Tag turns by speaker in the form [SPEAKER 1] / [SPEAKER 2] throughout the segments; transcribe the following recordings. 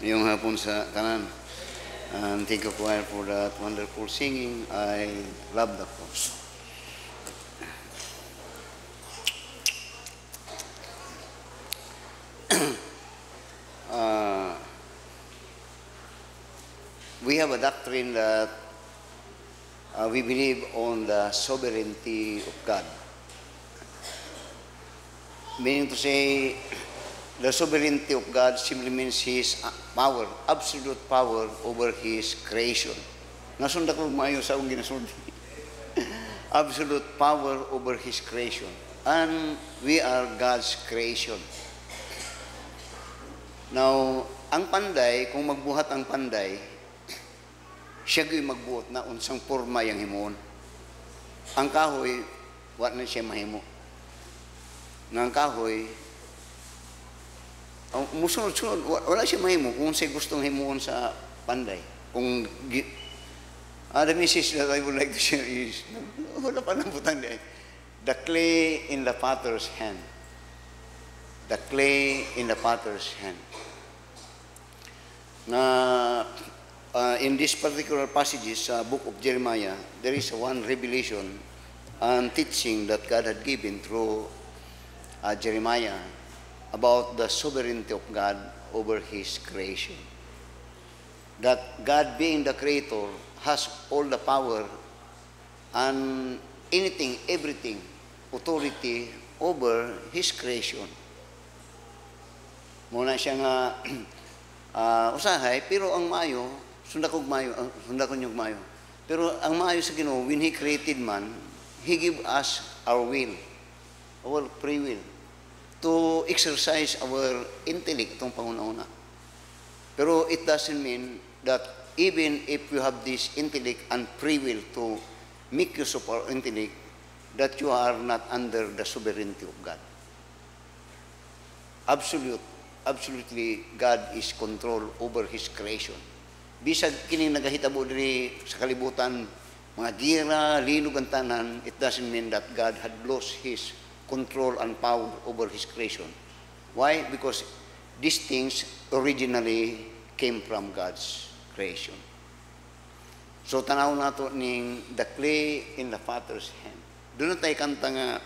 [SPEAKER 1] Yung hapon sa kanan. And thank you, choir, for that wonderful singing. I love the chorus. We have a doctrine that we believe on the sovereignty of God. Meaning to say, the sovereignty of God simply means His power, absolute power over His creation. Nasunda ko mayo sa akong ginasunda. Absolute power over His creation. And we are God's creation. Now, ang panday, kung magbuhat ang panday, siya gawin magbuhat na unsang forma yung himoon. Ang kahoy, wala na siya mahimo. Ang kahoy, musunod-sunod, wala siya mahimo kung siya gustong himuon sa panday. Kung, the message that I would like to share is, wala pa nang butang day. The clay in the potter's hand. The clay in the potter's hand. In this particular passages, book of Jeremiah, there is one revelation and teaching that God had given through Jeremiah about the sovereignty of God over His creation. That God, being the creator, has all the power and anything, everything, authority over His creation. Muna siya nga usahay, pero ang mayo, sunda ko yung mayo. Pero ang mayo sa Ginoo, when He created man, He give us our will, our free will, to exercise our intellect itong panguna-una. Pero it doesn't mean that even if you have this intellect and free will to make use of our intellect, that you are not under the sovereignty of God. Absolutely, God is control over His creation. Bisag kining nagahitabo diri sa kalibutan, mga gira, linog ang tanan, it doesn't mean that God had lost His control and power over His creation. Why? Because these things originally came from God's creation. So tanaw nato ning the clay in the potter's hand. Doon na tayo kanta nga,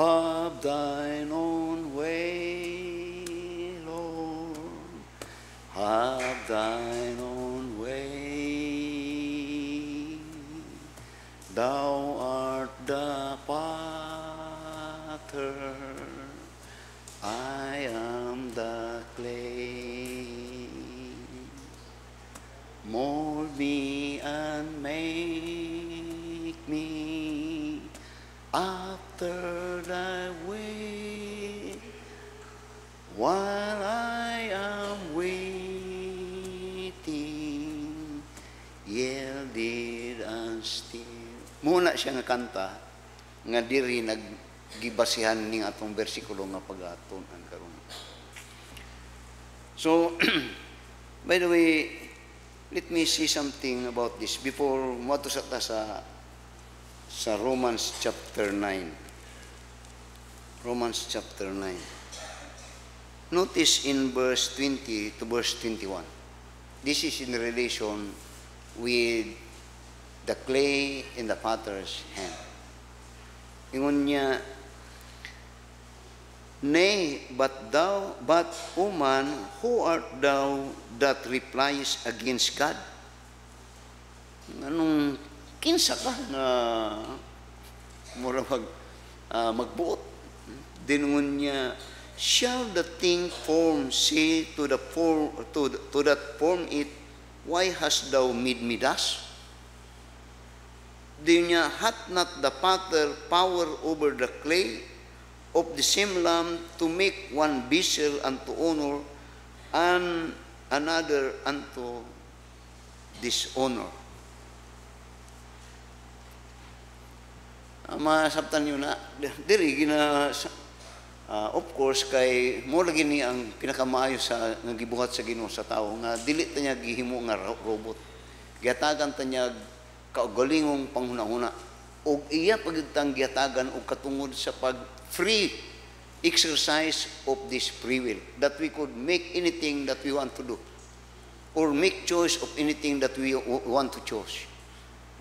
[SPEAKER 1] have thine own way, Lord, have thine own way. Thou art the potter, I am the clay. Mold me and make me after thy way, while I am waiting, yielded and still. Muna siya nga kanta, nga diri naggibasihan ning atong bersikulo nga pag-aton ang karon. So, by the way, let me say something about this before mato sa Romans chapter 9. Romans chapter 9. Notice in verse 20 to verse 21. This is in relation with the clay in the potter's hand. Ingon niya, nay, but O man, who art thou that replies against God? Anong kinsa ka na mura magbuot? Dinungon niya, shall the thing form say to that form it, why hast thou made me thus? Di niya, hath not the potter power over the clay of the same lamb to make one vessel unto honor and another unto dishonor? Masabtan nyo na, diri gina, of course, kay mo lagi ni ang pinakamaayo sa nagibuhat sa Ginoo sa tao nga dili ta niya gihimo nga robot. Gihatagan ta niya kaugalingong panghuna-huna og iya pagitang gihatagan og katungod sa pag free exercise of this free will, that we could make anything that we want to do. or make choice of anything that we want to choose.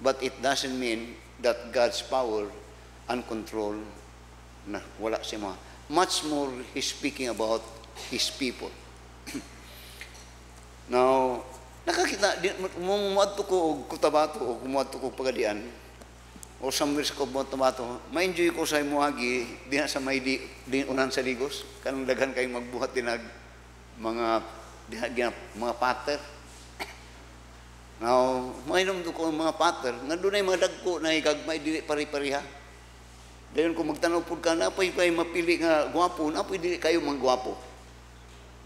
[SPEAKER 1] But it doesn't mean that God's power and control na wala siya mga. Much more, He's speaking about His people. Now, nakakita, muadto ko og Cotabato o kumuadto ko Pagadian o somewhere sa Cotabato, ma-enjoy ko sa imuagi di na sa may di unan sa Ligos kanang daghan kay magbuhat dinag mga pater. Now, mainom do ko mga pater nga dunay mga dagko na igagmay dili pari-pariha. Dayon ko magtanaw pud ka na pay mapili nga gwapo, na pay dili kayo mga gwapo.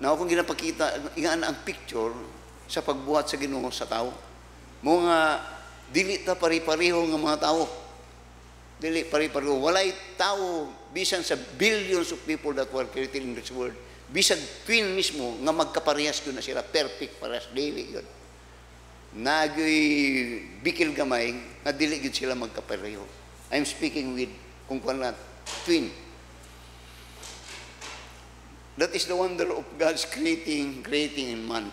[SPEAKER 1] Now, kung ginapakita, ingaan ang picture sa pagbuhat sa Ginoo sa tao. Mga dili ta pari-pareho nga mga tao. Dili pari-pareho. Walay tao, bisan sa billions of people that were created in this world, bisan twin mismo, nga magkaparehas yun na sila, perfect parehas, dili yun. Nagyoy bikil gamay, nga dili yun sila magkapareho. I'm speaking with, kung kung twin. That is the wonder of God's creating in man.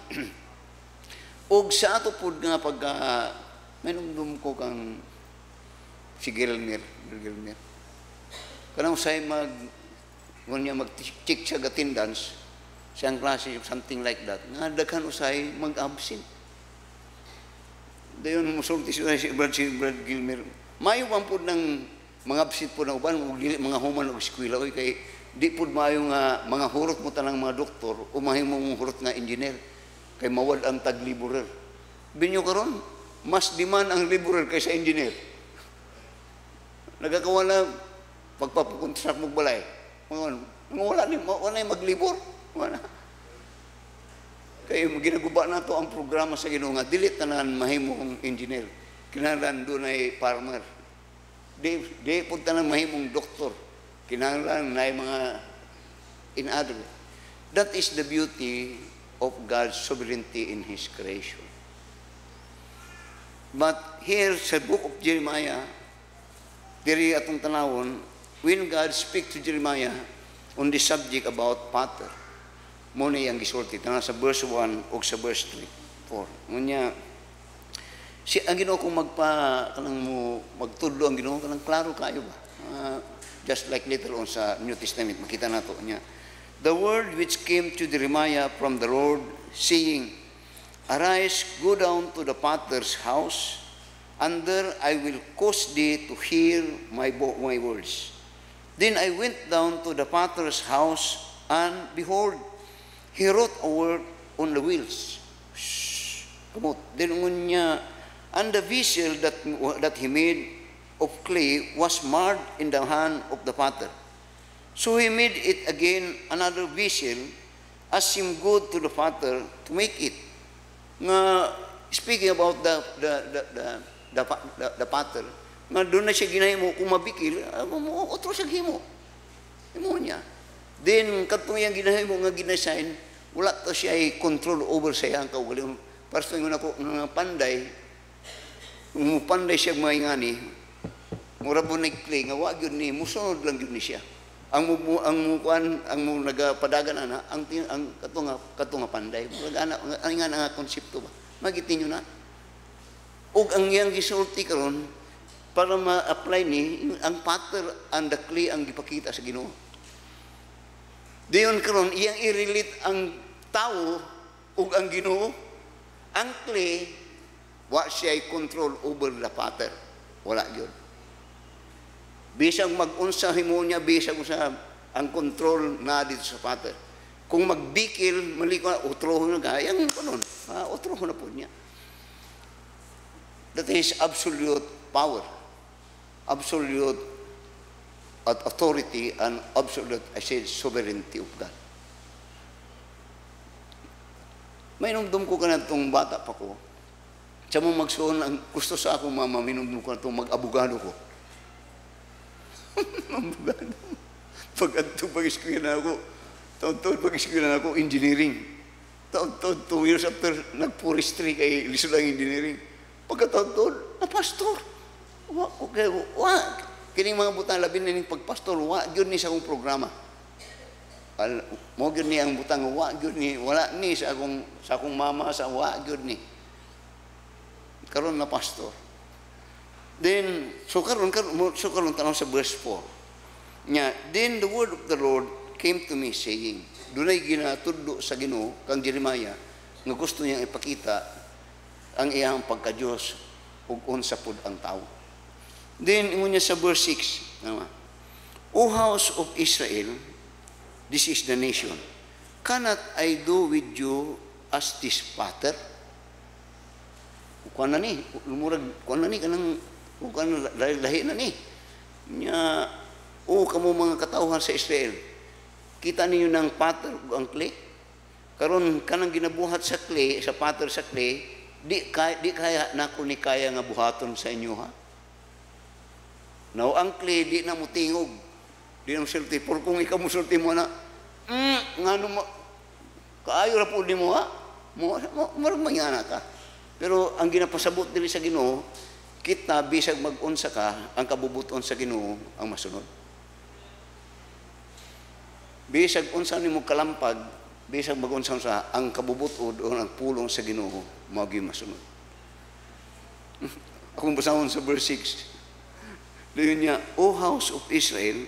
[SPEAKER 1] Og sa ato po nga pagka, may nungdum ko kang si Gilmer. Kanang say mag-check siya attendance, siyang klase, something like that, nga daghan usay mag-absent. Dayon musulti siya si Brad Gilmer. Mayo man po ng mga absent po na uban, mga human o eskwela, kay di po mayo nga mga hurot mo tanang mga doktor o mahimong hurot nga engineer kay mawad ang tag-laborer. Binyo karon, mas demand ang laborer kaysa engineer. Nagakawala pagpapukontract mo balay. Wala ni maglibor. Wala. Kaya ginaguba na to ang programa sa Ginoo nga dili tanan mahimong engineer. Kinahanglan dunay farmer. Di pud tanan mahimong doktor. Kinahanglan na mga in other. That is the beauty of God's sovereignty in His creation. But here sa book of Jeremiah, diri atong tanawon, when God speaks to Jeremiah on the subject about pater, muna yung gisulti, tanang sa verse 1 o sa verse 4. Ngunya, ang Ginoo kung magtudlo ang Ginoo, kanang klaro kayo ba? Just like later on sa New Testament, makita nato niya. The word which came to Jeremiah from the Lord, saying, Arise, go down to the potter's house, and there I will cause thee to hear my words. Then I went down to the potter's house, and behold, he wrote a word on the wheels. Kamot. Then niya, and the vessel that he made of clay was marred in the hand of the potter. So he made it again another vessel, as seemed good to the potter to make it. Speaking about the potter, nga doon na siya ginahimo, kung mabikil, otro siya gihimo. Imo niya. Then, katong yung ginahimo nga ginasign, wala to siya ay control over sa iyang kaugaling. Pasto yung ako, nga panday, panday siya maingani, mura po nag-clay, nga wag yun ni, musunod lang yun ni siya. Ang nagapadagan na, ang katunga panday, ang nga konsepto ba? Magitin nyo na. O ang iyang gisulti karon para ma-apply ni, ang pattern and the clay ang gipakita sa Ginoo. Diyon karon iyang i-relate ang tao o ang Ginoo, ang clay, wa siya control over the pattern. Wala yun. Bisang mag-unsa himo niya, bisang sa ang control na dito sa pattern. Kung magbikil, mali ko na, utroho na gayang kanon. Utroho na po niya. That is absolute power, absolute authority, and absolute, I say, sovereignty of God. May numdum ko ka na itong bata pa ko. Siya mo magsuon, ang gusto sa ako, mama, minumdum ko na itong mag-abogado ko. Abogado. Pag-adto, pag-iskuya na ako, taon-taon pag-iskuya na ako, engineering. Taon-taon, 2 years after, nag-forestry kay lisod ang engineering. Pagkataon-taon, na pastor. Kining mga butang labi na ning pagpastor, yun ni sa akong programa. mo gyud ni ang butang wa gyud ni wala ni sa akong mama sa wa gyud ni. Karon na pastor. Then so karon tanaw sa verse 4. Nya, then the word of the Lord came to me saying, dunay ginatudlo sa Ginoo kang Jeremiah nga gusto niyang ipakita ang iyang pagka-Dios ug unsa pud ang tao. Then ingon niya sa verse 6, O house of Israel, this is the nation. Cannot I do with you as this potter? Kuan na ni, lumurag kuan na ni kanang kuan lahi na ni. Nya, o kamo mga katawhan sa Israel, kita ninyo ng potter ug ang clay. Karon kanang ginabuhat sa clay, sa potter sa clay, di kaya nako ni kaya nga buhaton sa inyo ha. Now ang clay di na mutingog. Di na musulti. Por kung ikaw musulti mo na, ngano mo, kaayo ra po ni mo ha, marang mangana ka. Pero ang ginapasabot diri sa Ginoo, kita bisag mag-unsa ka, ang kabubuton sa Ginoo ang masunod. Bisag unsa nimo kalampag, bisag mag-unsa sa ang kabubutod o ang pulong sa Ginoo mao gyud masunod. Akong basahon sa verse 6. Dayon niya, O house of Israel,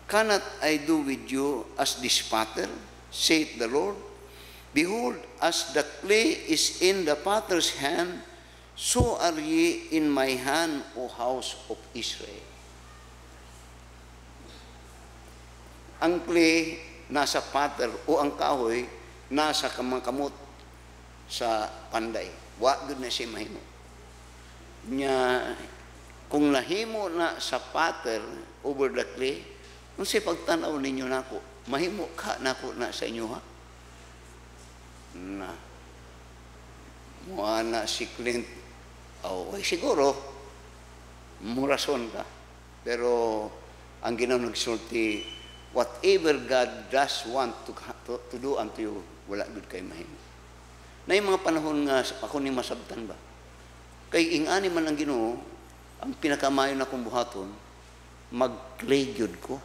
[SPEAKER 1] cannot I do with you as this potter, saith the Lord? Behold, as the clay is in the potter's hand, so are ye in my hand, O house of Israel. Ang clay nasa potter o ang kahoy nasa kamot sa panday. Wa gud na siya mahimo. Nya kung nahimo na sa potter over the clay, unsay pagtan-aw ninyo nako? Mahimo ka nako na sa inyo ha? Na. Muana si Clint. Siguro murason ka. Pero ang Ginoo nagsulti, whatever God does want to do unto you, wala gud kay mahimo. Na yung mga panahon nga ako ni masabtan ba? Kay ingani man ang Ginoo, ang pinakamayo na kong buhaton, mag-clay gyud ko.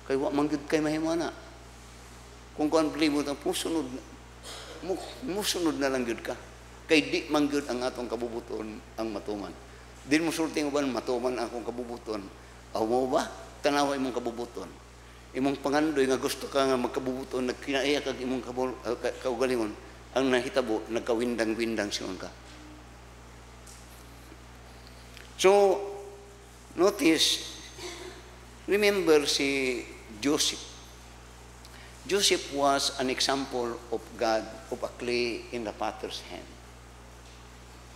[SPEAKER 1] Kay wa man gyud kay mahimo na. Kung kuan clay mo tang pusunod, musunod na lang gyud ka. Kay di man gyud ang atong kabubuton ang matuman. Din mo sulting uban matuman akong kabubuton. Aw mo ba? Tanaway imong kabubuton. Imong pangandoy nga gusto ka nga magkabubuton, nagkinaiya kag imong kaugalingon, ang nahitabo nagkawindang-windang siyon ka. So, notice, remember si Joseph. Joseph was an example of God, of a clay in the potter's hand.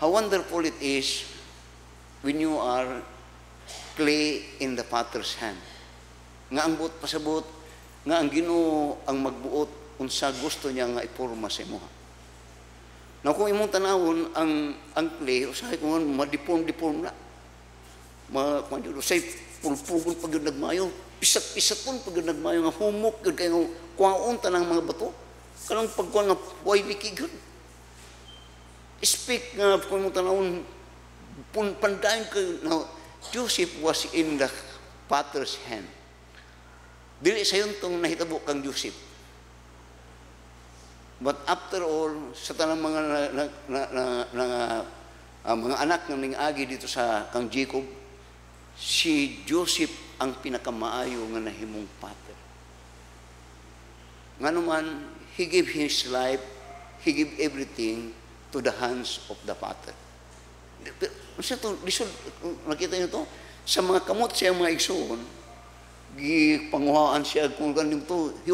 [SPEAKER 1] How wonderful it is when you are clay in the potter's hand. Nga ang buot pasabot, nga ang Ginoo ang magbuot unsa gusto niya nga iporma sa imo. Now kung imong tanawon ang clay, usahay kung madipon-dipon na. Say pulpugol pag yun nagmayo, pisat-pisat pun pag yun nagmayo, nga humok yun kayo kuwaon tanang mga bato. Kanang pagkuhan nga huway likig yun. Speak nga kung imong tanawon, pandayon kayo. Now, Joseph was in the potter's hand. Dili sa yun itong nahitabo kang Joseph. But after all, sa tanang mga mga anak ng ning-agi dito sa kang Jacob, si Joseph ang pinakamaayo nga nahimong pater. Nga naman, he gave his life, he gave everything to the hands of the pater. Nakita niyo to? Sa mga kamot siya mga igsoon, gipanguhaan siya kung ganito, he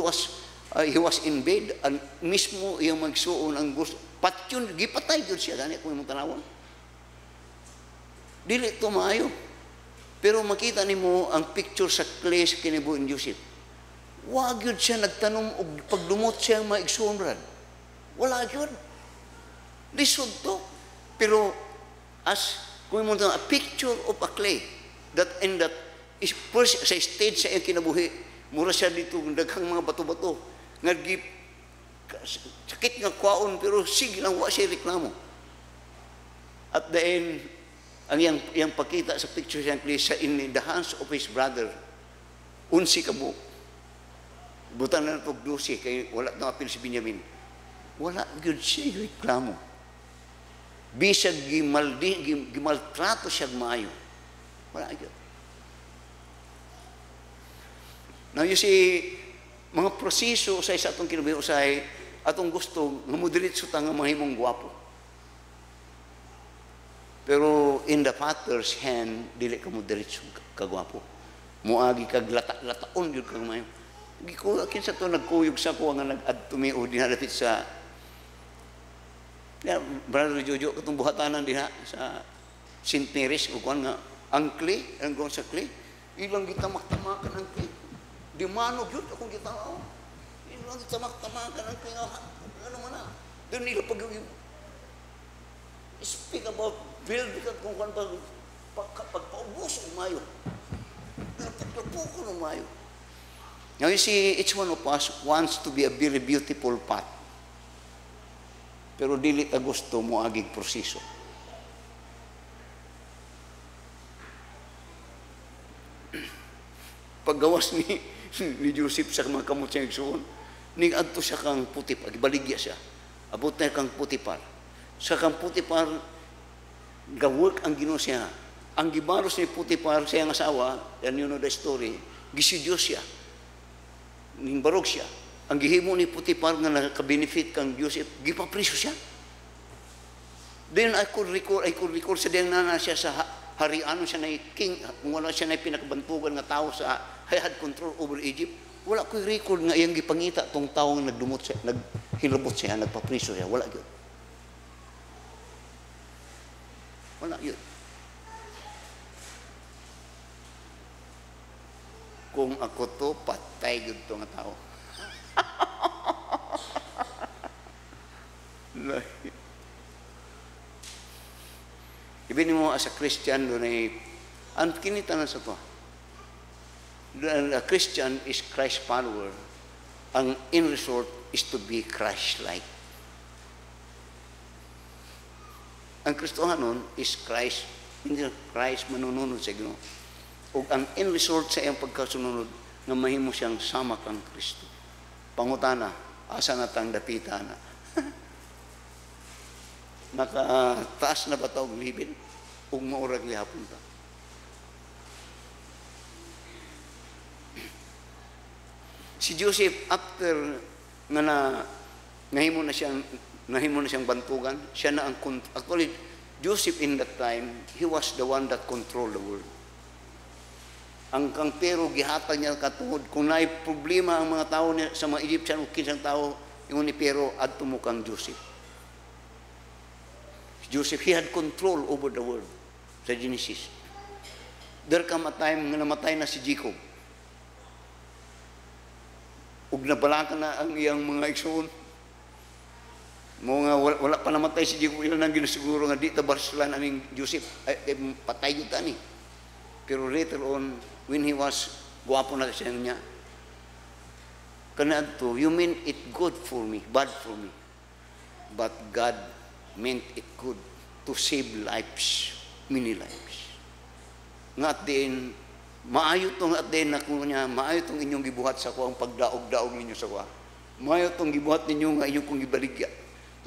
[SPEAKER 1] was in bed, and mismo iyang magsuon ang gusto, patyon, gipatay yun siya, gani kung imong tanawon. Dili ito maayo. Pero makita nimo ang picture sa clay sa kinibuhi ni Joseph. Wag yun siya nagtanong o pagdumot siya maigsoon ran. Wala yun. Lisod to. Pero as kung mo a picture of a clay that in that is first sa stage sa iyang kinabuhi, mura siya dito daghang mga bato-bato nga sakit nga kwaon pero sige lang wa siya reklamo. At the end, ang yang pakita sa picture siya sa in the hands of his brother, unsi ka buok. Butan na pag 12, kay wala na apil si Benjamin. Wala gyud siya reklamo. Bisag gimaltrato siya maayo. Wala gyud. Now you see, mga proseso usay sa atong kinabuhi usay atong gusto nga moderitso ta nga mahimong gwapo. Pero in the Father's hand, dili ka moderitso kagwapo. Muagi kag lataon gyud kag mayo. Kinsa to nagkuyog sa ko nga nag-adtumiod dinadapit sa Brother Jojo katong buhatanan diha sa St. Mary's ug kuan nga ang clay, ang gon sa clay, ilang gitamak-tamakan ang clay. Di manog yun akong gitao. Ilang gitamak-tamakan ang clay. Ano man na. Doon nila speak about build kung kuan pagpaubos umayo. Pagpaubos ko umayo. Now you see, each one of us wants to be a very beautiful path. Pero dili ta gusto mo agig proseso. Paggawas ni Joseph sa mga kamot siya igsuon, ning adto siya kang Putipar, ibaligya siya. Abot na kang Putipar. Sa kang Putipar, ga-work ang Ginoo siya. Ang gibaros ni Putipar sa iyang asawa, and you know the story, gisidyo siya. Ning barog siya. Ang gihimo ni Putipar nga naka-benefit kang Joseph, gipapriso siya. Then I could record sa diyang nana siya sa hariano siya na king, wala siya na pinakabantugan nga tao sa had control over Egypt. Wala ko record nga iyang gipangita tong tao nga nagdumot siya, naghilabot siya, nagpapriso siya. Wala yun. Wala yun. Kung ako to, patay yun to nga tao. Ibig mo as a Christian, doon ay, ang kinitanan sa to, a Christian is Christ follower, ang in resort is to be Christ-like. Ang Kristohanon is Christ, hindi Christ manununod sa Ginoo. O ang in resort sa iyang pagkasununod, nga mahimo siyang sama kang Kristo. Pangutana, asa na tang dapita na. Nakataas na ba ito ang libin? Kung maurag lihapon ta. Si Joseph, after nga nahimo na siyang bantugan, siya na ang, actually, Joseph in that time, he was the one that controlled the world. Ang kang pero gihatag niya katungod, kung naay problema ang mga tao sa mga Egyptian o kinsang tao, yung ni pero adto mo kang Joseph. Joseph, he had control over the world sa Genesis. There come a time nga namatay na si Jacob. Ug nabalakan na ang iyang mga igsoon. Wala pa namatay si Jacob, ilan ang ginasiguro nga di tabarslan aning Joseph. Ay, patay yun tani. Pero later on, when he was guwapo na siya niya, kanadto, you mean it good for me, bad for me. But God meant it good to save lives, many lives. Nga at din, maayo tong at din na kung niya, maayo tong inyong gibuhat sa ko, ang pagdaog-daog ninyo sa ko. Maayo tong gibuhat ninyo nga inyong kong gibaligya.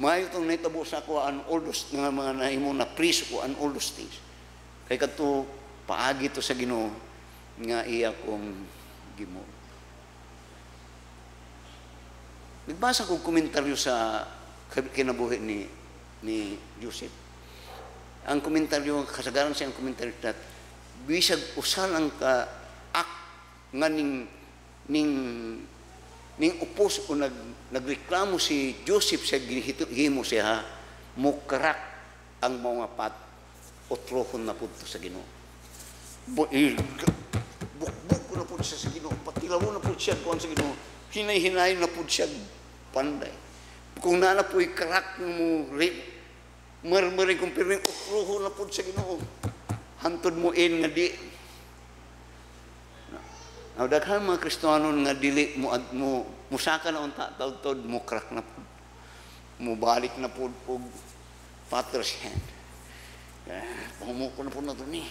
[SPEAKER 1] Maayo tong naitabo sa ko, an all those, nga mga naimo na priso ko, an all those things. Kaya kato, paagi to sa Ginoo, nga iya kong gimo. Nagbasa kong komentaryo sa kinabuhi ni Joseph. Ang komentaryo, kasagaran siya ang komentaryo that bisag usan ang ka-act nga ning upos o nagreklamo si Joseph sa gihimo siya, mukarak ang mga pat o trohon na punto sa Ginoo. Bukbuk ko na po siya sa Ginoo, patilaw na po siya kuhan sa Ginoo, hinay-hinay na po siya panday. Kung na po'y karak mo, marmaring kong piring, ukruho na po sa Ginoo. Hantod mo in nga di. Now, daghan mga Kristohanon nga dili mo musaka na unta, taud-taud mo karak na po. Mubalik na po Father's hand. Pangumuko na po na ito ni.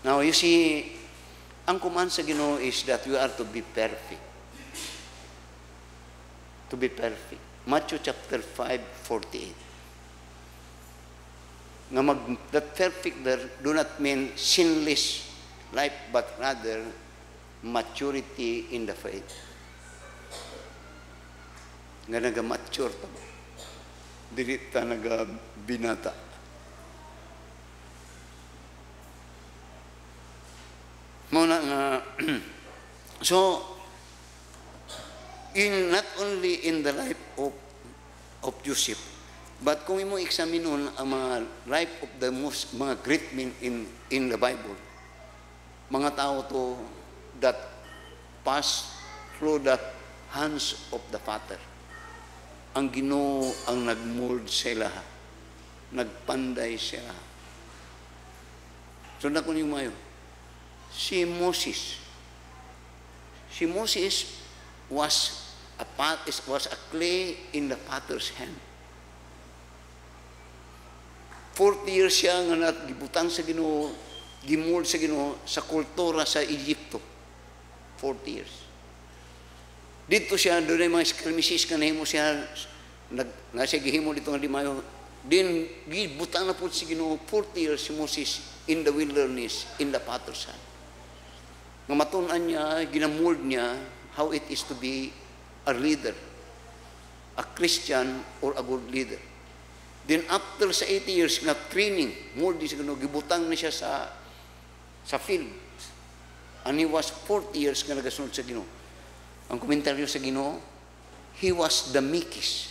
[SPEAKER 1] Now, you see, ang command sa Ginoo is that we are to be perfect. To be perfect. Matthew chapter 5:48. That perfect there do not mean sinless life, but rather maturity in the faith. Nga naga-mature ta ba? Dili ta naga-binata. Muna nga, so, not only in the life of Joseph, but kung imo eksaminon ang mga life of the mga great men in the Bible, mga tao to that pass through the hands of the Father. Ang Ginoo ang nagmold sila, nagpanday sila. So na kung yung mayo, si Moses was a clay in the Father's hand. 40 years siya nga nagibutang sa Ginoo, gimold sa Ginoo sa kultura sa Egypto. 40 years. Dito siya, doon ay mga skalmisis ka na himo siya, nasa gihimo dito nga di mayo. Din, gibutang na po si Ginoo, 40 years si Moses in the wilderness, in the Father's hand. Nga matunan niya, ginamold niya, how it is to be a leader, a Christian or a good leader. Then after sa 80 years na training, mold sa Ginoo, gibutang na siya sa field. And he was 40 years nga nagasunod sa Ginoo. Ang komentaryo sa Ginoo, he was the meekest.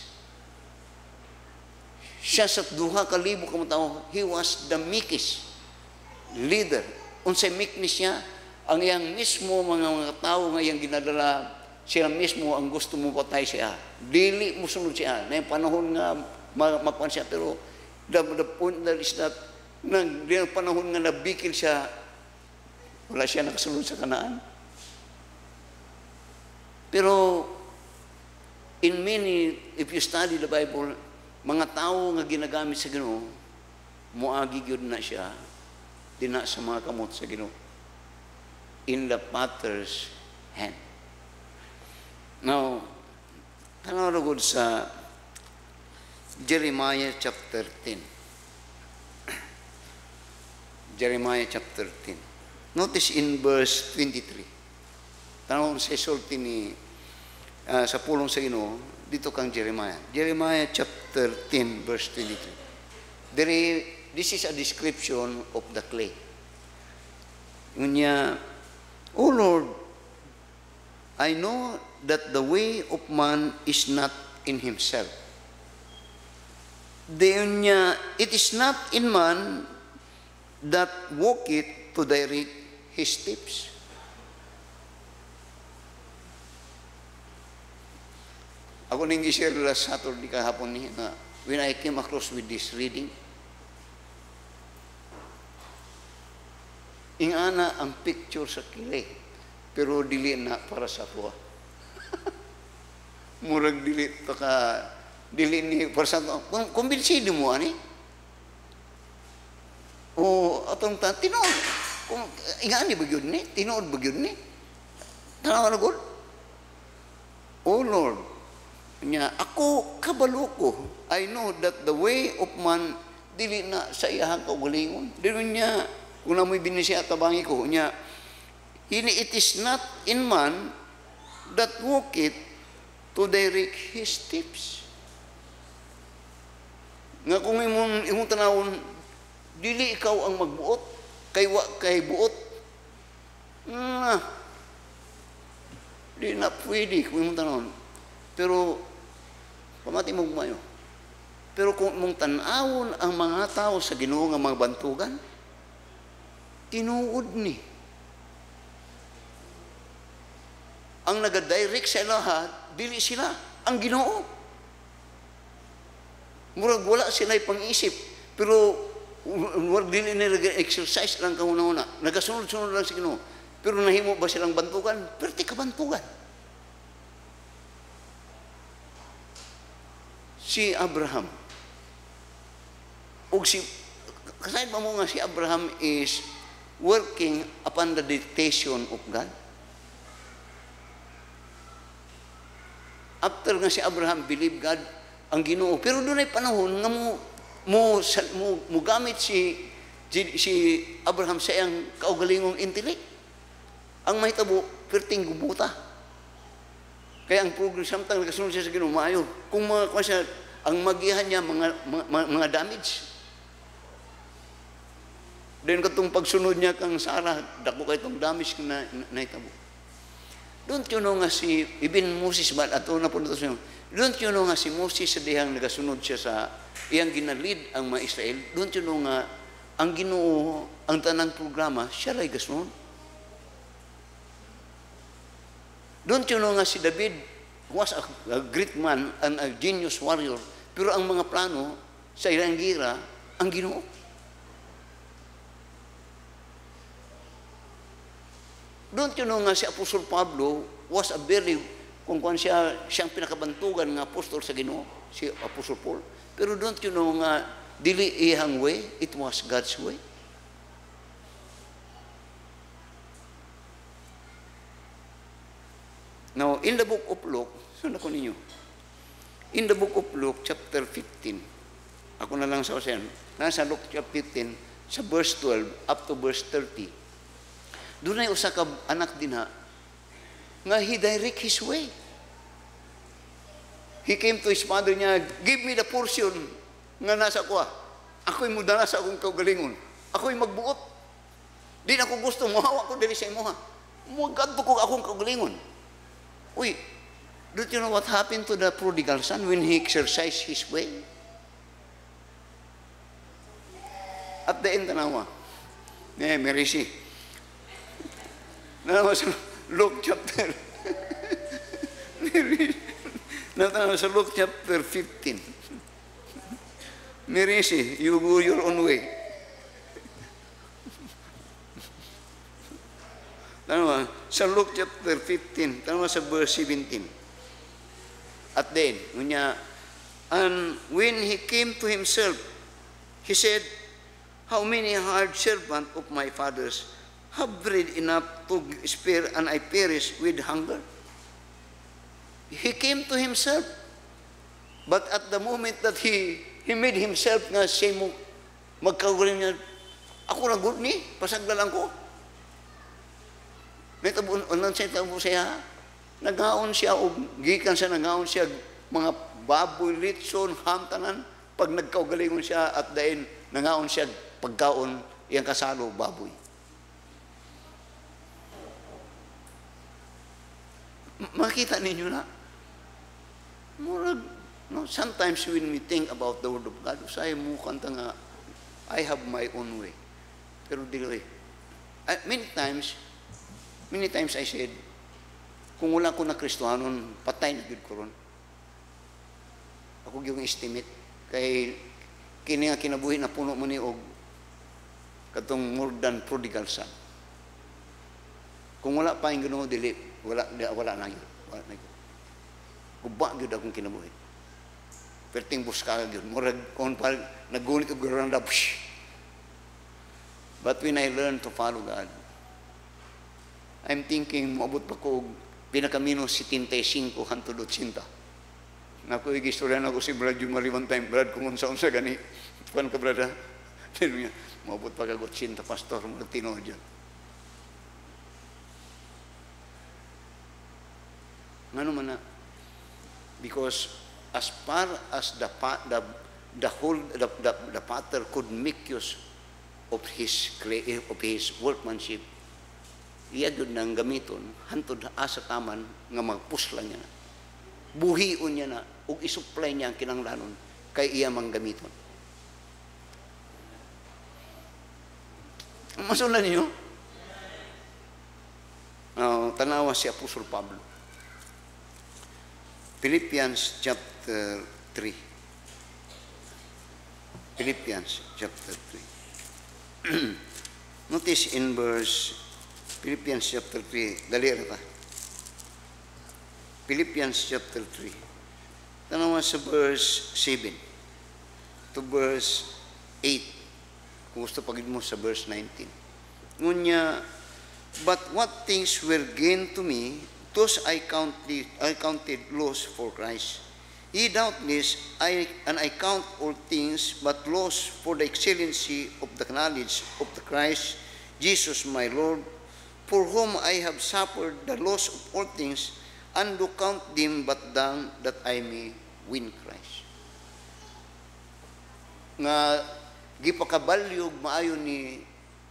[SPEAKER 1] Siya sa 2,000 ka tao, he was the meekest leader. Unsay meekness niya, ang iyang mismo mga tao nga iyang ginadala, siya mismo ang gusto mo patay siya. Dili mo sunod siya. Na yung panahon nga makuan siya, pero the point that is that nang panahon nga nabikil siya, wala siya nakasunod sa Kanaan. Pero in many, if you study the Bible, mga tao nga ginagamit sa Ginoo, muagi gyud na siya dina sa mga kamot sa Ginoo, in the Father's hand. Now, tanaw gud sa Jeremiah chapter 10. Jeremiah chapter 10. Notice in verse 23. Tanaw sa isulti ni sa pulong sa Ginoo dito kang Jeremiah. Jeremiah chapter 10 verse 23. This is a description of the clay. Unya, O Lord, I know that the way of man is not in himself. It is not in man that walketh to direct his steps. Ako nang i-share last Saturday kahapon ni na when I came across with this reading, ingana ang picture sa kili, pero dili na para sa kuha. Murag dili to ka, dili ni para sa kumbinsido mo ani. O atong tinuod, kung ingani ba gyud ni, tinuod ba gyud ni? Tanaw na gud. Oh Lord, nya ako kabalo ko, I know that the way of man dili na sa iyang kaugalingon. Dili niya kung namoy binisya tabangi ko nya, it is not in man that walketh to direct his steps. Nga kung imong tanawon, dili ikaw ang magbuot, kay buot. Di na pwede kung imong tanawon. Pero, pamati mo gumayo. Pero kung mong tanawon ang mga tao sa Ginoo nga mga bantugan, tinuod ni. Ang nagadirect sa lahat, dili sila, ang Ginoo. Murag wala sila pang-isip, pero murag dili nila exercise lang kahuna-huna. Nagasunod-sunod lang sa Ginoo. Pero nahimo ba silang bantugan? Perti ka bantugan. Si Abraham, kasayad pa mo nga si Abraham is working upon the dictation of God. After nga si Abraham believe God ang Ginoo, pero doon ay panahon nga mo gamit si Abraham sa iyang kaugalingong intellect. Ang mahitabo, perting gubuta. Kaya ang program, samtang nagasunod siya sa Ginoo, maayo. Kung siya, ang magihan niya, mga damage. Then katong pagsunod niya kang Sarah, dako kay itong damage na nahitabo. Don't you know nga even Moses, ato na po nito siya, don't you know nga si Moses sa dihang nagasunod siya sa iyang ginalid ang mga Israel, don't you know nga ang Ginoo, ang tanang programa, siya ray gasunod. Don't you know nga si David was a great man and a genius warrior, pero ang mga plano sa iyang gira, ang Ginoo. Don't you know nga si Apostol Pablo was a very, kung siyang pinakabantugan ng apostol sa Ginoo, si Apostol Paul. Pero don't you know nga, dili ihang way, it was God's way. Now, in the book of Luke, saan ako ninyo? In the book of Luke, chapter 15, ako na lang sa ocean, nasa Luke chapter 15, sa verse 12 up to verse 30, doon ay usa ka anak din ha, nga he direct his way. He came to his mother niya, give me the portion nga nasa ko. Ako'y mudala sa akong kaugalingon. Ako'y magbuot. Di na ako gusto, muhawa ko dili sa imo ha. Mugadto ko akong kaugalingon. Uy, don't you know what happened to the prodigal son when he exercised his way? At the end, tanawa, Merisi, sa Luke chapter sa Luke chapter 15. Merisi, you go your own way. Sa Luke chapter 15, sa verse 17. At then, and when he came to himself, he said, how many hard servants of my father's have bread enough to spare, and I perish with hunger? He came to himself. But at the moment that he made himself nga siya mo magkaugaling niya, ako na good ni, pasagdalan ko. May tabunan siya, nagaon siya, o gikan siya, nagaon siya, mga baboy, litson, hamtanan, pag nagkaugalingon siya, at dahin, nagaon siya, pagkaon, iyang kasalo, baboy. Makita ninyo na. Sometimes when we think about the Word of God, usay mo kanta nga, I have my own way. Pero dili. Many times I said, kung wala ko na Kristohanon, patay na gid ko ron. Ako yung estimate. Kay kini nga kinabuhi na puno mo ni og katong more than prodigal son. Kung wala pa yung Ginoo, dili. Wala na yun. Guba yun akong kinabuhi. Perting buska yun. Murag, kung naggunit o garanda, but when I learned to follow God, I'm thinking, maabot pa ko, pinakamino 75 hantod 80. Naku, igistorya na ko si Brad yung mariwan time. Brad, kung unsa-unsa gani, kuwan ka, Brad, ha? Maabot pa ka 80, pastor, mga tinood dyan. Ano man na? Because as far as the potter could make use of his workmanship, iya gyud nang gamiton hantod asa taman nga magpuslan niya na. Buhion niya na ug isupply niya ang kinahanglanon kay iya manggamiton. Masunan niyo? Tanawa si Apostol Pablo. Philippians chapter 3. Philippians chapter 3. Notice in Philippians chapter 3. Dali rata. Philippians chapter 3. Tanawa sa verse 7 to verse 8. Kung gusto pagid mo sa verse 19. Ngunya, but what things were gained to me, those I counted loss for Christ. Ye doubtless, and I count all things but loss for the excellency of the knowledge of the Christ Jesus my Lord, for whom I have suffered the loss of all things, and do count them but dung, that I may win Christ. Nga gipakabalyog maayo ni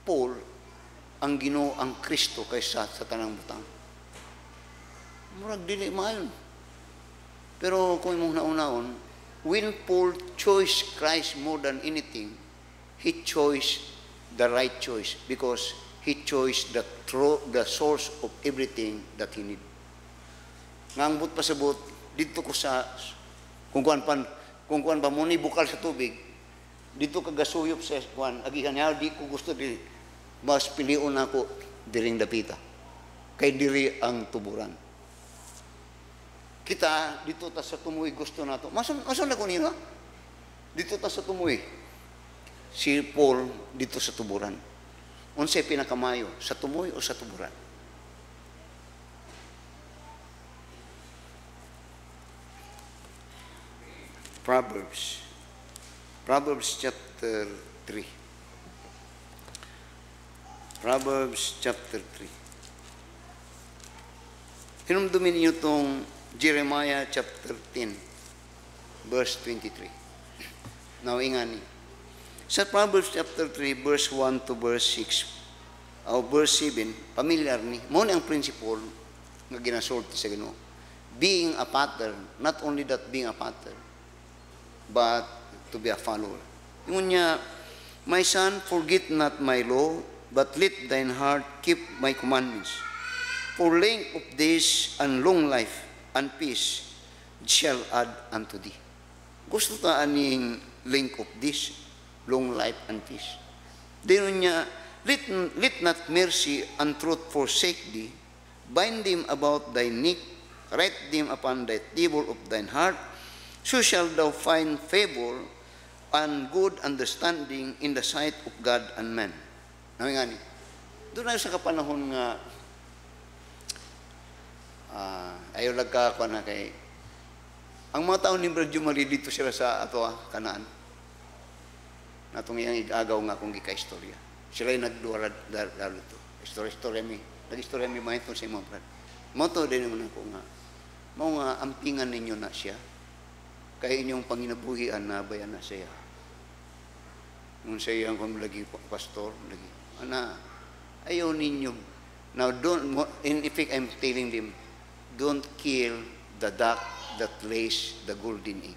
[SPEAKER 1] Paul ang Ginoo ang Kristo kaysa sa tanang butang. Murag dili maayon. Pero kung imong naunahon, when Paul chose Christ more than anything, he chose the right choice because he chose the source of everything that he need. Ngambot pasabot dito ko sa kung kuan pa mo ni bukal sa tubig, dito ka gasuyop sa kuan agihan ya di ko gusto di mas pilion ako diring dapita kay diri ang tuburan. Kita dito ta sa tumoy gusto nato. Mason na ko niya. Dito ta sa tumoy. Si Paul dito sa tuburan. Unsay pinakamayo, sa tumoy o sa tuburan? Proverbs chapter 3. Proverbs chapter 3. Hinumdumin niyo itong Jeremiah chapter 10, verse 23. Now, ingani. Sa Proverbs chapter 3, verse 1 to verse 6, o verse 7, familiar ni, mo ang principle nga ginasulti sa Ginoo. Being a pattern, not only that being a pattern, but to be a follower. Yung niya, my son, forget not my law, but let thine heart keep my commandments. For length of days and long life and peace shall add unto thee. Gusto ta aning length of days, long life and peace. Dino niya, let not mercy and truth forsake thee, bind them about thy neck, write them upon thy table of thine heart, so shalt thou find favor and good understanding in the sight of God and man. Nawingani, doon na sa kapanahon nga ayaw lagka na kay ang mga taon ni Brad Jumali dito sila sa ato kanaan natong iyang igagaw nga kung gika-istorya sila yung nagduwara dalo to istorya mi nag-istorya mi mahit sa imong Brad mo to din naman ako nga mo nga ampingan ninyo na siya kay inyong panginabuhian na bayan na siya nung sa iyang kung lagi pastor lagi ana ayaw ninyo now don't in effect I'm telling them don't kill the duck that lays the golden egg.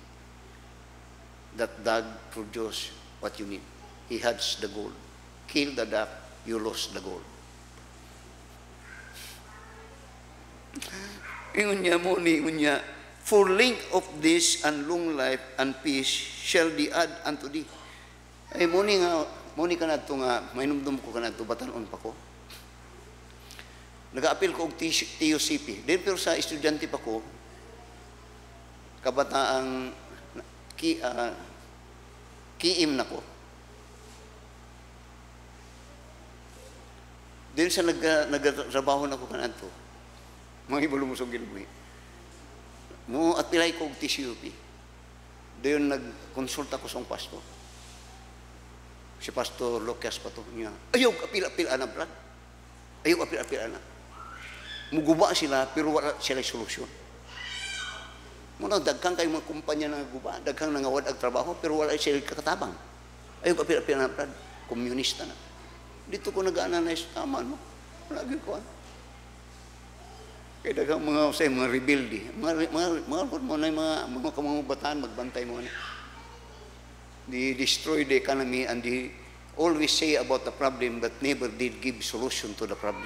[SPEAKER 1] That duck produces what you need. He has the gold. Kill the duck, you lost the gold. Ingon niya, for length of this and long life and peace shall be add unto thee. Ay, muni ka na ito nga, mainumdum ko ka na ito, batanon pa ko. Nag-apil ko og TUCP. Dahil pero sa estudyante pa ko, kabataang kiim na ko. Dahil sa nagtrabaho na ko kanadto, mga ibalumusong gilbuhi. Mo at pilay ko og TUCP. Dahil nagkonsulta ko sa pastor. Si Pastor Lucas pa to niya. Ayaw apil-apil ana brad. Ayaw apil-apil ana. Muguba sila, pero wala sila solusyon. Muna, dagkang kayo mga kumpanya na guba, dagkang nangawad ang trabaho, pero wala sila kakatabang. Ayaw kapil-apil na, Brad, komunista na. Dito ko nag-analyze, tama, no? Lagi ko, kaya daghang mga rebelde, mga kamangubataan, magbantay mo na. They destroy the economy and they always say about the problem but never did give solution to the problem.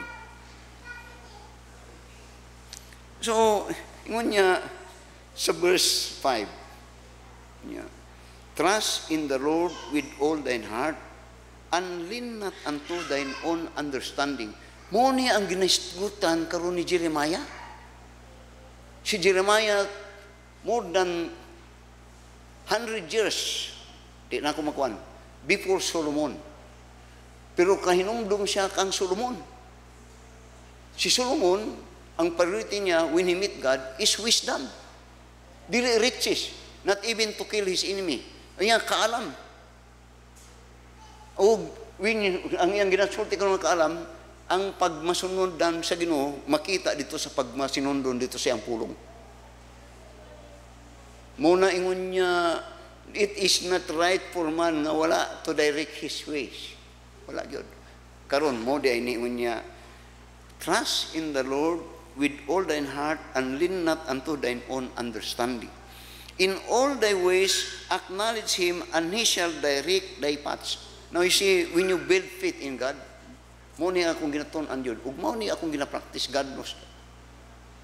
[SPEAKER 1] So, ingon niya sa verse 5, niya, trust in the Lord with all thine heart, and lean not unto thine own understanding. Mo niya ang ginasgutan karon ni Jeremiah. Si Jeremiah, more than 100 years, di na ako makuan, before Solomon. Pero kahinumdum siya kang Solomon. Si Solomon, ang priority niya when he meet God is wisdom. Dili riches, not even to kill his enemy. Ang kaalam. O ang iyang ginasulti ko ng kaalam, ang pagmasunod sa Ginoo makita dito sa pagmasinundon dito sa iyang pulong. Muna ingon niya, it is not right for man nga wala to direct his ways. Wala gyud. Karon mo di ini ingon niya, trust in the Lord with all thine heart and lean not unto thine own understanding. In all thy ways acknowledge him and he shall direct thy paths. Now you see, when you build faith in God, mo ni akong ginatun-an yun, ug mo ni akong ginapractice, God knows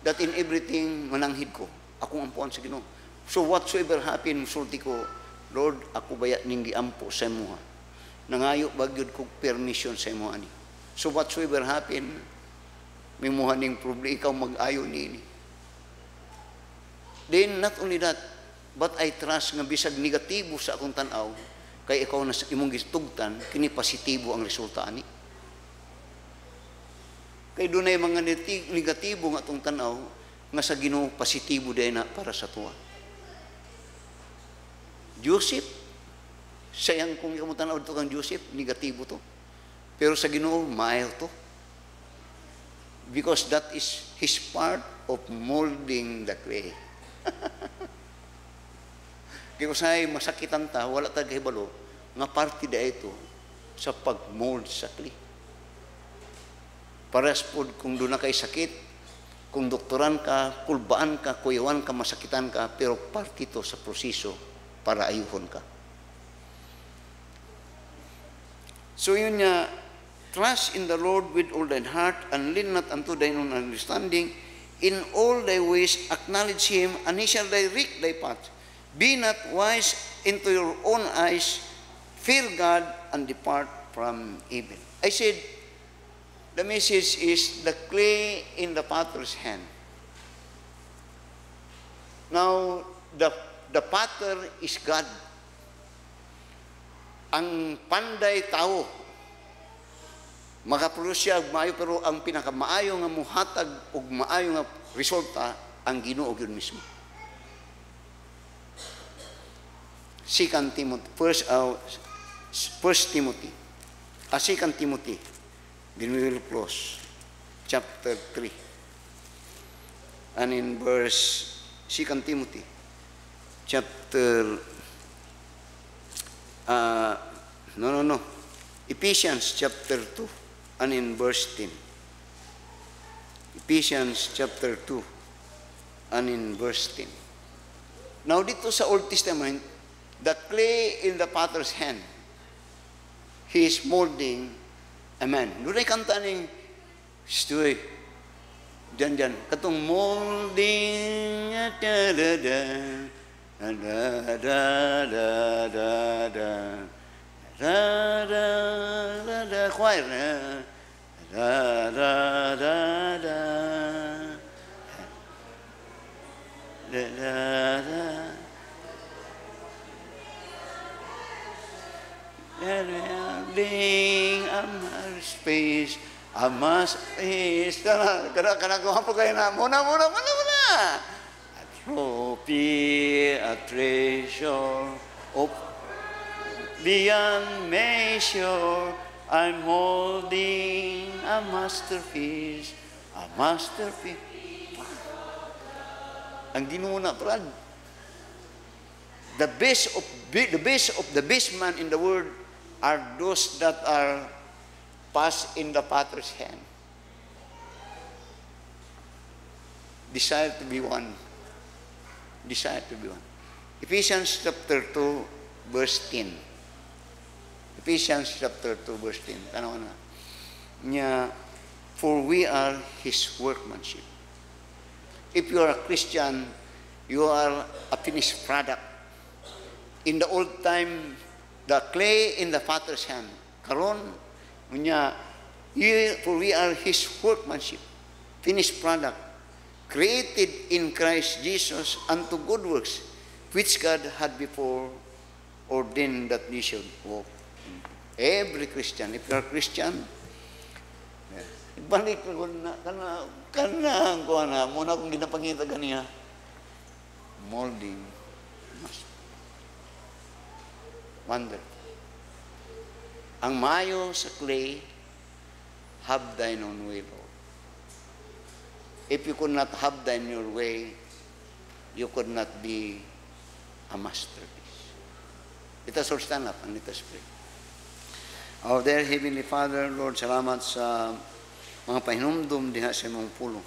[SPEAKER 1] that in everything mananghid ko, akong ampuan sa Ginoo. So whatsoever happen, sulti ko, Lord, ako baya ning giampo sa imo. Nangayo bagyod ko permission sa imo ani. So whatsoever happen, may muha ning problema, ikaw mag-ayo niini. Then not only that, but I trust nga bisag negatibo sa akong tan-aw, kay ikaw na imong gitugtan, kini positibo ang resulta ani. Kay dunay mga negatibo nga atong tan-aw nga sa Ginoo positibo day na para sa tuwa. Joseph, sayang kung ikaw mo tan-aw dito kang Joseph, negatibo to. Pero sa Ginoo maayo to. Because that is his part of molding the clay. Kaya say masakitan ta, wala ta kahibalo, nga parte da ito sa pag-mold sa clay. Paras po kung doon na kay sakit, kung doktoran ka, kulbaan ka, kuyawan ka, masakitan ka, pero parte ito sa proseso para ayuhon ka. So yun nga, trust in the Lord with all thine heart and lean not unto thine own understanding. In all thy ways acknowledge him and he shall direct thy path. Be not wise into your own eyes, fear God and depart from evil. I said, the message is the clay in the potter's hand. Now, the potter is God. Ang panday tao, makaproduce siya maayo, pero ang pinakamaayo nga muhatag ug maayo nga resulta ang Ginoo gyud mismo. 2 Timothy, 1 Timothy, 2 Timothy, then we will close, chapter 3, and in verse 2 Timothy, chapter, Ephesians chapter 2, and in verse 10. Ephesians chapter 2, and in verse 10. Now dito sa Old Testament, the clay in the potter's hand, he is molding a man. Doon ay kanta ning, stoy, dyan, katong molding, choir, building a space, a masterpiece. Kana ko hapo kayo na. Muna. A trophy, a treasure of beyond measure. I'm holding a masterpiece, a masterpiece. Ang Ginoo na brad. The best of the best man in the world are those that are passed in the potter's hand. Desire to be one. Desire to be one. Ephesians chapter 2, verse 10. Ephesians chapter 2, verse 10. Ano na? Nya, for we are His workmanship. If you are a Christian, you are a finished product. In the old time, the clay in the potter's hand. Karon, nya, for we are His workmanship, finished product, created in Christ Jesus unto good works, which God had before ordained that we should walk. Every Christian, if you're a Christian, balik ko na, kana, muna akong ginapangita ganiya, molding, wonder. Ang mayo sa clay, have thine own way, Lord. If you could not have thine your way, you could not be a masterpiece. Let us all stand up and let us pray. Our dear Heavenly Father, Lord, salamat sa mga pahinumdum diha sa imong pulo.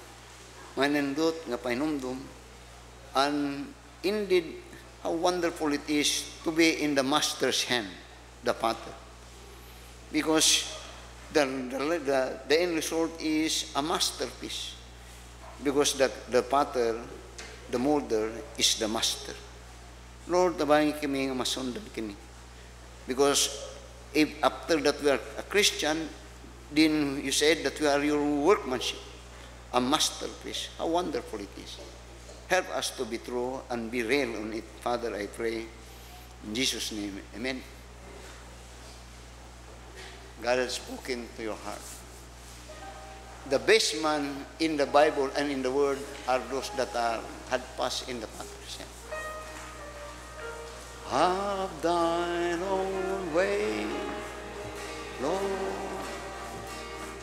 [SPEAKER 1] Manindot nga pahinumdum, and indeed, how wonderful it is to be in the master's hand, the potter. Because the end result is a masterpiece. Because the potter, the molder, is the master. Lord, tabangi kami nga masundan kini. Because if after that we are a Christian, then you said that we are your workmanship, a masterpiece. How wonderful it is. Help us to be true and be real on it. Father, I pray in Jesus' name. Amen. God has spoken to your heart. The best man in the Bible and in the Word are those that had passed in the Father's hand. Have thine own way, Lord.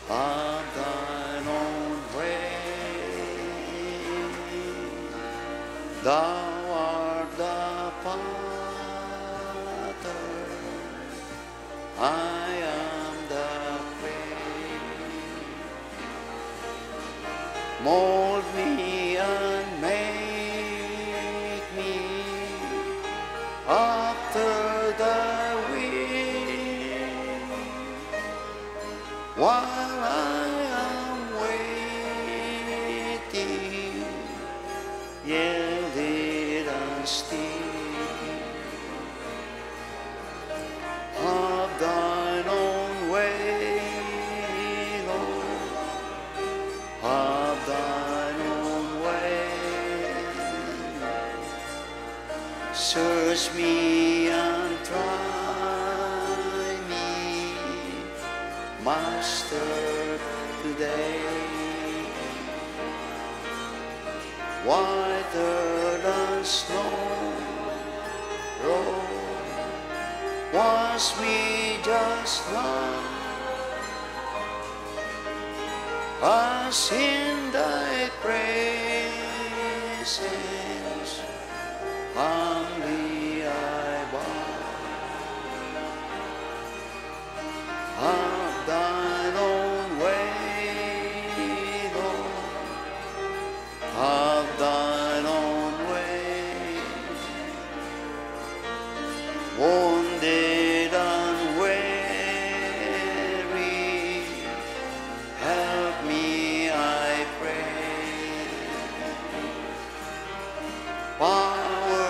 [SPEAKER 1] Have thine own way. Thou art the potter, I am the clay. Mold me and make me after thy will, while I am waiting, yielded and still. Have thine own way, Lord. Have thine own way. Search me and try me, Master, today. Whiter than snow, Lord, wash me just now, as in thy presence humbly I bow. Have thine own way, Lord. Have thine own way. Wounded and weary, help me, I pray. Power,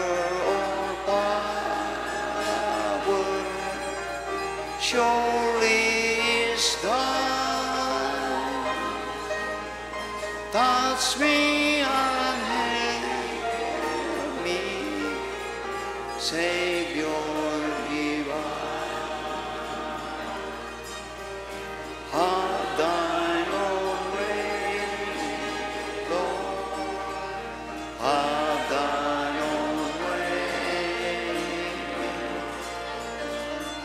[SPEAKER 1] surely is thine. Touch me and help me, Savior divine. Have thine own way, Lord. Have thine own way.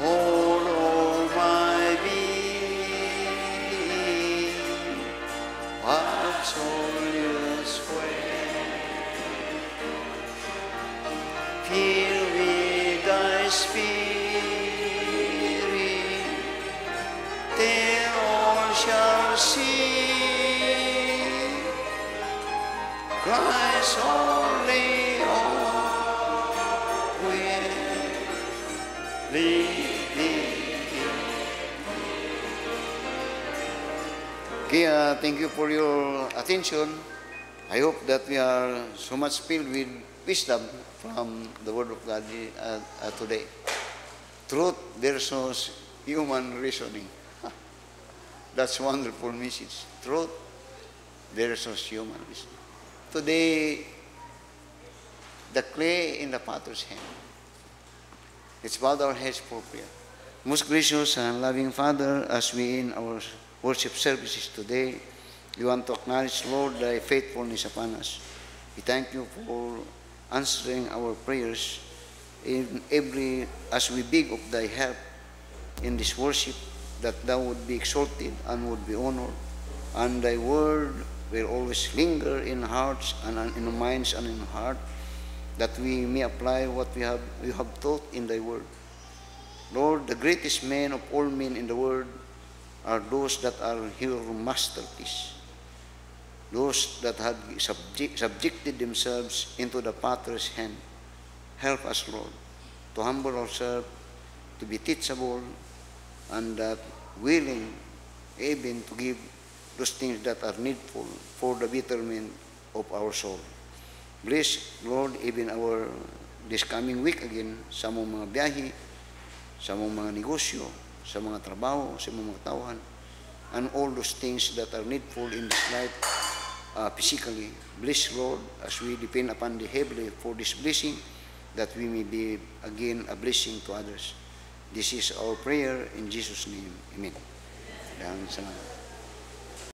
[SPEAKER 1] Hold all my being, absolute sway. Fill with thy spirit, till all shall see Christ only, all will live. Okay, thank you for your attention. I hope that we are so much filled with wisdom from the Word of God today. Truth versus human reasoning. That's a wonderful message. Truth versus human reasoning. Today, the clay in the potter's hand. Let's bow our heads for prayer. Most gracious and loving Father, as we in our worship services today, we want to acknowledge, Lord, thy faithfulness upon us. We thank you for answering our prayers in every, as we beg of thy help in this worship, that thou would be exalted and would be honored, and thy word will always linger in hearts and in minds and in heart, that we may apply what we have taught in thy word. Lord, the greatest men of all men in the world are those that are your masterpiece, those that had subjected themselves into the Potter's hand. Help us, Lord, to humble ourselves, to be teachable, and that willing even to give those things that are needful for the betterment of our soul. Bless, Lord, even this coming week again, sa mga biyahe, sa mga negosyo, sa mga trabaho, sa mga tauhan, and all those things that are needful in this life physically. Bless, Lord, as we depend upon the heavenly for this blessing, that we may be again a blessing to others. This is our prayer in Jesus' name. Amen. Salamat.